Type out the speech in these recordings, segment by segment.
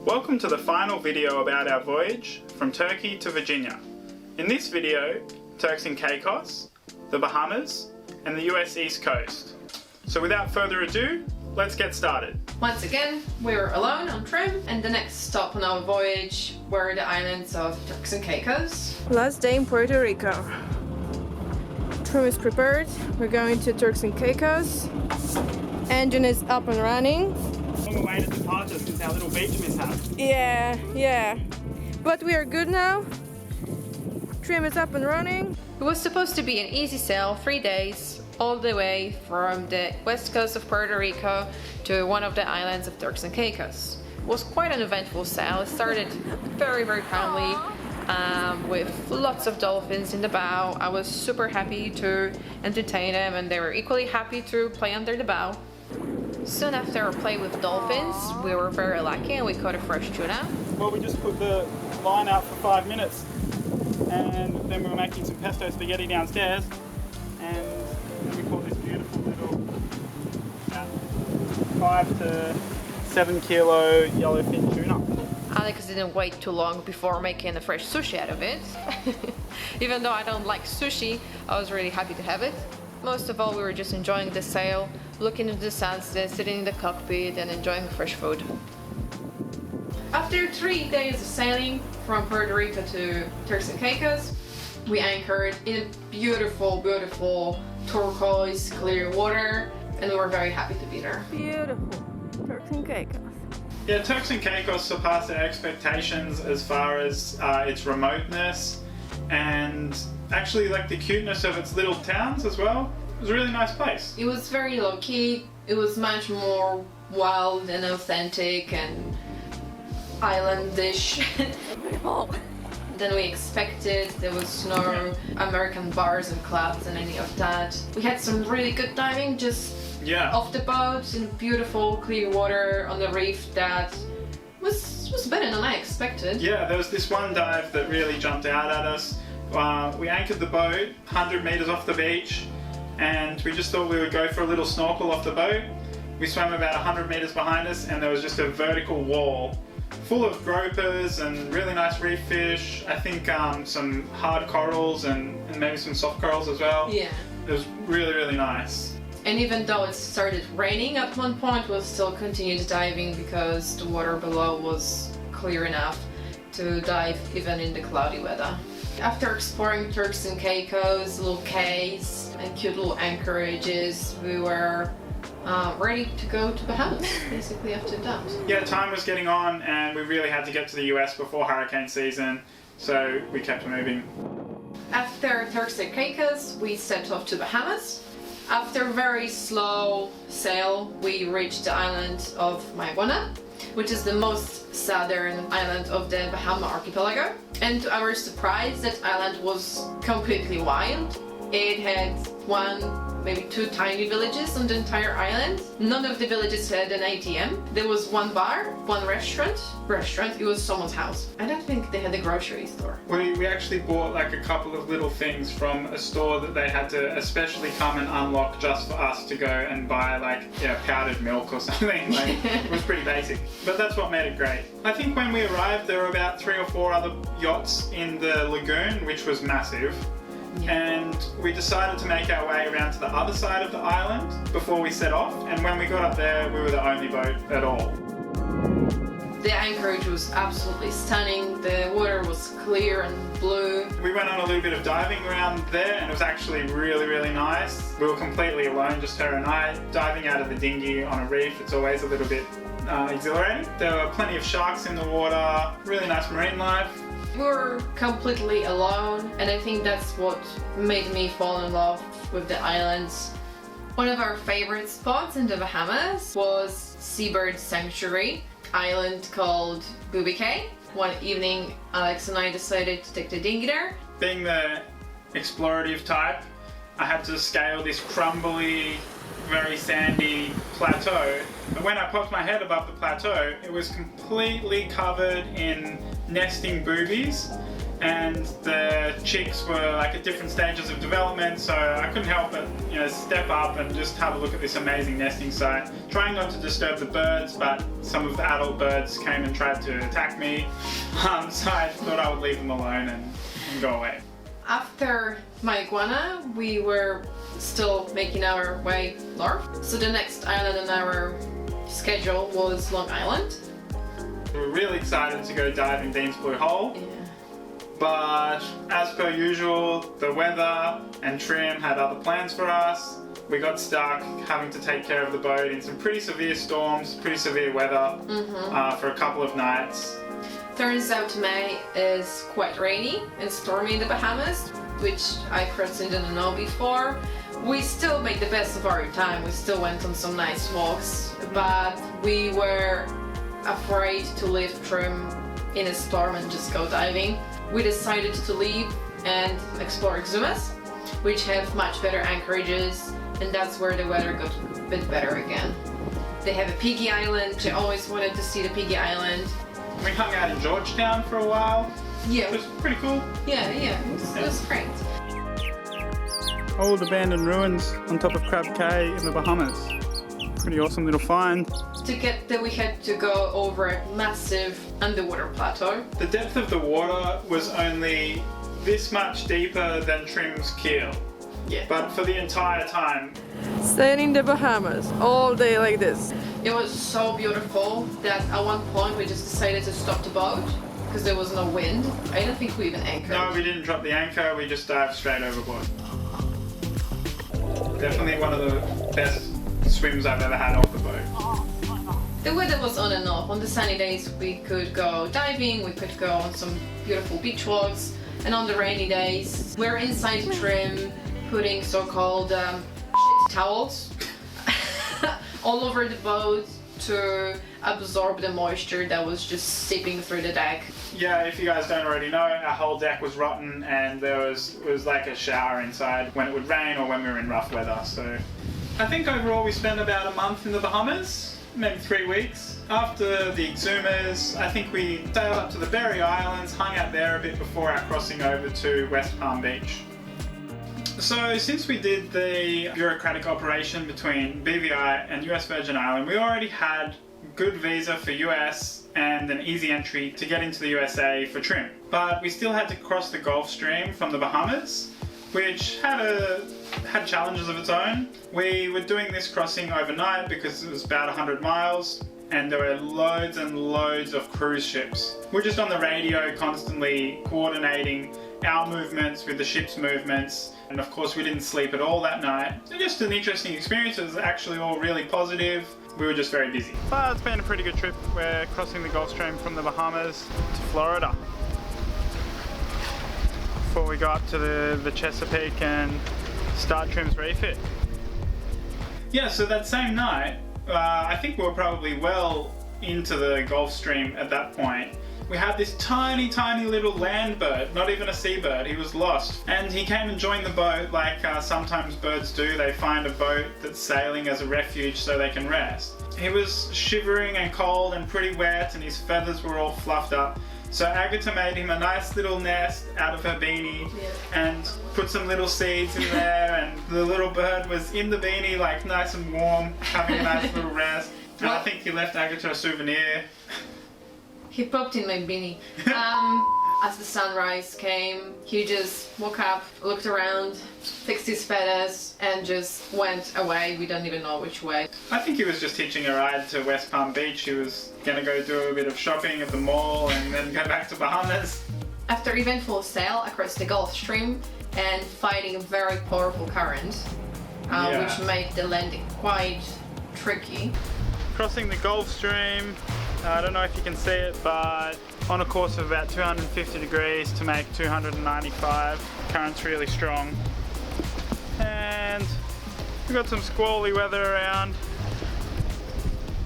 Welcome to the final video about our voyage from Turkey to Virginia. In this video, Turks and Caicos, the Bahamas, and the US East Coast. So without further ado, let's get started. Once again, we're alone on trim, and the next stop on our voyage were the islands of Turks and Caicos. Last day in Puerto Rico. Trim is prepared. We're going to Turks and Caicos. Engine is up and running. Long awaited departure since our little beach mishap. Yeah. But we are good now. Trim is up and running. It was supposed to be an easy sail, 3 days, all the way from the west coast of Puerto Rico to one of the islands of Turks and Caicos. It was quite an eventful sail. It started very calmly with lots of dolphins in the bow. I was super happy to entertain them, and they were equally happy to play under the bow. Soon after our play with dolphins, we were very lucky and we caught a fresh tuna. Well, we just put the line out for 5 minutes and then we were making some pesto spaghetti downstairs and then we caught this beautiful little 5 to 7 kilo yellowfin tuna. Alex didn't wait too long before making a fresh sushi out of it. Even though I don't like sushi, I was really happy to have it. Most of all, we were just enjoying the sail, looking at the sunset, sitting in the cockpit and enjoying fresh food. After 3 days of sailing from Puerto Rico to Turks and Caicos, we anchored in a beautiful turquoise clear water, and we were very happy to be there. Beautiful. Turks and Caicos. Yeah, Turks and Caicos surpassed our expectations as far as its remoteness and actually like the cuteness of its little towns as well. It was a really nice place. It was very low-key. It was much more wild and authentic and islandish than we expected. There was no American bars and clubs and any of that. We had some really good diving just off the boat in beautiful clear water on the reef that was better than I expected. Yeah, there was this one dive that really jumped out at us. We anchored the boat 100 meters off the beach and we just thought we would go for a little snorkel off the boat. We swam about 100 meters behind us and there was just a vertical wall full of gropers and really nice reef fish. I think some hard corals and maybe some soft corals as well. Yeah. It was really nice. And even though it started raining at one point, we'll still continue diving because the water below was clear enough to dive even in the cloudy weather. After exploring Turks and Caicos, little cays and cute little anchorages, we were ready to go to Bahamas, basically after that. Yeah, time was getting on and we really had to get to the US before hurricane season, so we kept moving. After Turks and Caicos, we set off to Bahamas. After a very slow sail, we reached the island of Maiguana, which is the most southern island of the Bahama archipelago. And to our surprise, that island was completely wild. It had 1, maybe 2 tiny villages on the entire island. None of the villages had an ATM. There was 1 bar, 1 restaurant. It was someone's house. I don't think they had a grocery store. We actually bought like a couple of little things from a store that they had to especially come and unlock just for us to go and buy, like powdered milk or something. Like, it was pretty basic, but that's what made it great. I think when we arrived there were about 3 or 4 other yachts in the lagoon, which was massive. And we decided to make our way around to the other side of the island before we set off, and when we got up there we were the only boat at all. The anchorage was absolutely stunning. The water was clear and blue. We went on a little bit of diving around there and it was actually really nice. We were completely alone, just her and I, diving out of the dinghy on a reef. It's always a little bit exhilarating. There were plenty of sharks in the water, really nice marine life. We were completely alone, and I think that's what made me fall in love with the islands. One of our favorite spots in the Bahamas was Seabird Sanctuary, island called Booby Cay. One evening, Alex and I decided to take the dinghy there. Being the explorative type, I had to scale this crumbly, very sandy plateau. But when I popped my head above the plateau, it was completely covered in nesting boobies. and the chicks were like at different stages of development, so I couldn't help but step up and just have a look at this amazing nesting site, trying not to disturb the birds, but some of the adult birds came and tried to attack me, so I thought I would leave them alone and go away. After my iguana, we were still making our way north, so the next island on our schedule was Long Island. We were really excited to go diving Dean's Blue Hole. Yeah. But as per usual, the weather and Trim had other plans for us. We got stuck having to take care of the boat in some pretty severe storms, pretty severe weather for a couple of nights. Turns out May is quite rainy and stormy in the Bahamas, which I personally didn't know before. We still made the best of our time. We still went on some nice walks, but we were afraid to leave Trim in a storm and just go diving. We decided to leave and explore Exumas, which have much better anchorages, and that's where the weather got a bit better again. They have a Piggy Island, which I always wanted to see the Piggy Island. We hung out in Georgetown for a while. Yeah. It was pretty cool. Yeah, it was great. Old abandoned ruins on top of Crab Cay in the Bahamas. Pretty awesome little find. To get there, we had to go over a massive underwater plateau. The depth of the water was only this much deeper than Trim's keel. Yeah. But for the entire time. Staying in the Bahamas all day like this. It was so beautiful that at one point we just decided to stop the boat because there was no wind. I don't think we even anchored. No, we didn't drop the anchor, we just dived straight overboard. Definitely one of the best swims I've ever had off the boat. The weather was on and off. On the sunny days we could go diving, we could go on some beautiful beach walks, and on the rainy days we're inside Trim putting so-called shit towels all over the boat to absorb the moisture that was just seeping through the deck. Yeah, if you guys don't already know, our whole deck was rotten and it was like a shower inside when it would rain or when we were in rough weather. So I think overall we spent about a month in the Bahamas, maybe 3 weeks. After the Exumas, I think we sailed up to the Berry Islands, hung out there a bit before our crossing over to West Palm Beach. So since we did the bureaucratic operation between BVI and US Virgin Island, we already had good visa for US and an easy entry to get into the USA for Trim. But we still had to cross the Gulf Stream from the Bahamas, which had challenges of its own. We were doing this crossing overnight because it was about 100 miles and there were loads and loads of cruise ships. We're just on the radio constantly coordinating our movements with the ship's movements, and of course we didn't sleep at all that night. So just an interesting experience. It was actually all really positive. We were just very busy. But it's been a pretty good trip. We're crossing the Gulf Stream from the Bahamas to Florida before we go up to the Chesapeake and start Trim's refit. Yeah, so that same night, I think we were probably well into the Gulf Stream at that point. We had this tiny, tiny little land bird, not even a seabird. He was lost. And he came and joined the boat like sometimes birds do. They find a boat that's sailing as a refuge so they can rest. He was shivering and cold and pretty wet and his feathers were all fluffed up. So Agatha made him a nice little nest out of her beanie and put some little seeds in there, and the little bird was in the beanie like nice and warm, having a nice little rest. And I think he left Agatha a souvenir. He popped in my beanie. As the sunrise came, he just woke up, looked around, fixed his feathers, and just went away. We don't even know which way. I think he was just hitching a ride to West Palm Beach. He was gonna go do a bit of shopping at the mall and then go back to Bahamas. After eventful sail across the Gulf Stream and fighting a very powerful current, which made the landing quite tricky. Crossing the Gulf Stream, I don't know if you can see it, but on a course of about 250 degrees to make 295. Current's really strong. And we've got some squally weather around.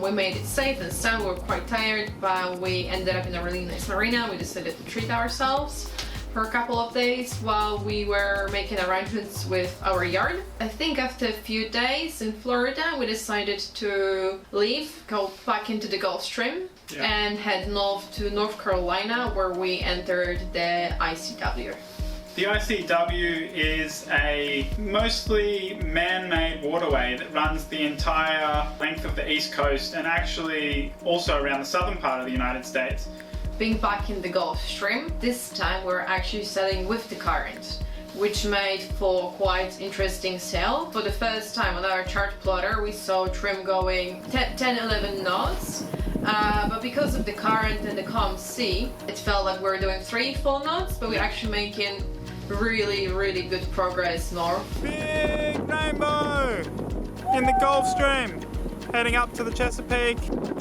We made it safe and sound. We were quite tired, but we ended up in a really nice marina. We decided to treat ourselves. for a couple of days while we were making arrangements with our yard. I think after a few days in Florida, we decided to leave, go back into the Gulf Stream, and head north to North Carolina, where we entered the ICW. The ICW is a mostly man-made waterway that runs the entire length of the East Coast and actually also around the southern part of the United States. Being back in the Gulf Stream, this time we're actually sailing with the current, which made for quite interesting sail. For the first time on our chart plotter, we saw trim going 10-11 knots. But because of the current and the calm sea, it felt like we were doing 3-4 knots, but we're actually making really good progress north. Big rainbow in the Gulf Stream, heading up to the Chesapeake,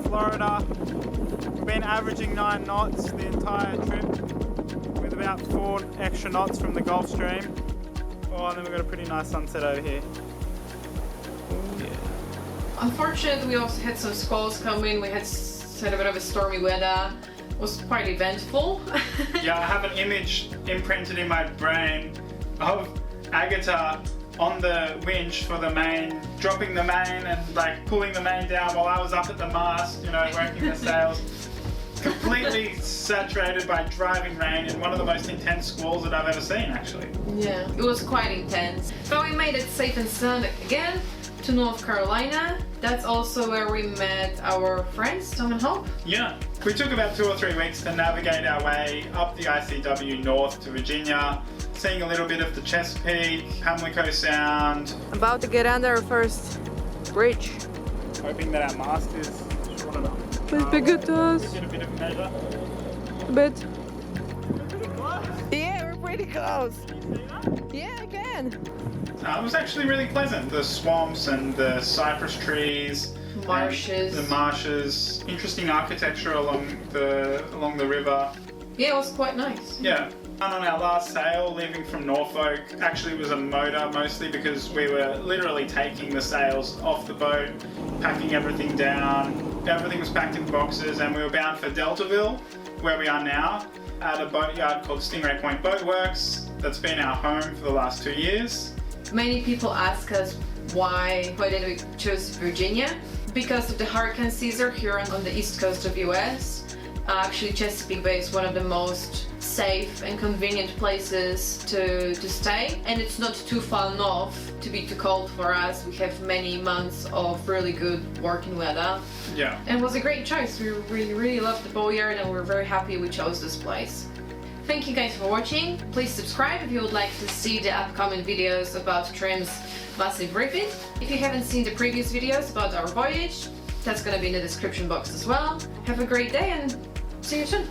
Florida. We've been averaging 9 knots the entire trip, with about 4 extra knots from the Gulf Stream. Oh, and then we've got a pretty nice sunset over here. Unfortunately, we also had some squalls come in. We had a bit of a stormy weather. It was quite eventful. Yeah, I have an image imprinted in my brain of Agatha on the winch for the main, dropping the main and like pulling the main down while I was up at the mast, you know, working the sails. Completely saturated by driving rain and one of the most intense squalls that I've ever seen, actually. Yeah, it was quite intense. But we made it safe and sound again to North Carolina. That's also where we met our friends, Tom and Hope. Yeah, we took about 2 or 3 weeks to navigate our way up the ICW north to Virginia, seeing a little bit of the Chesapeake, Pamlico Sound. About to get under our first bridge. Hoping that our mast is short enough. Please be good to us. Get a bit of a measure. A bit. We're pretty close. Yeah, we're pretty close. Can you see that? Yeah, I can. It was actually really pleasant. The swamps and the cypress trees, Marshes. the marshes, interesting architecture along the river. Yeah, it was quite nice. Yeah. And on our last sail, leaving from Norfolk, actually was a motor mostly because we were literally taking the sails off the boat, packing everything down. Everything was packed in boxes, and we were bound for Deltaville, where we are now, at a boatyard called Stingray Point Boat Works. That's been our home for the last 2 years. Many people ask us why did we choose Virginia? Because of the hurricane season here on the east coast of US. Actually, Chesapeake Bay is one of the most safe and convenient places to stay, and it's not too far north to be too cold for us. We have many months of really good working weather. Yeah. And it was a great choice. We really loved the boatyard and we're very happy we chose this place. Thank you guys for watching. Please subscribe if you would like to see the upcoming videos about Trim's massive refit. If you haven't seen the previous videos about our voyage, that's gonna be in the description box as well. Have a great day and see you soon.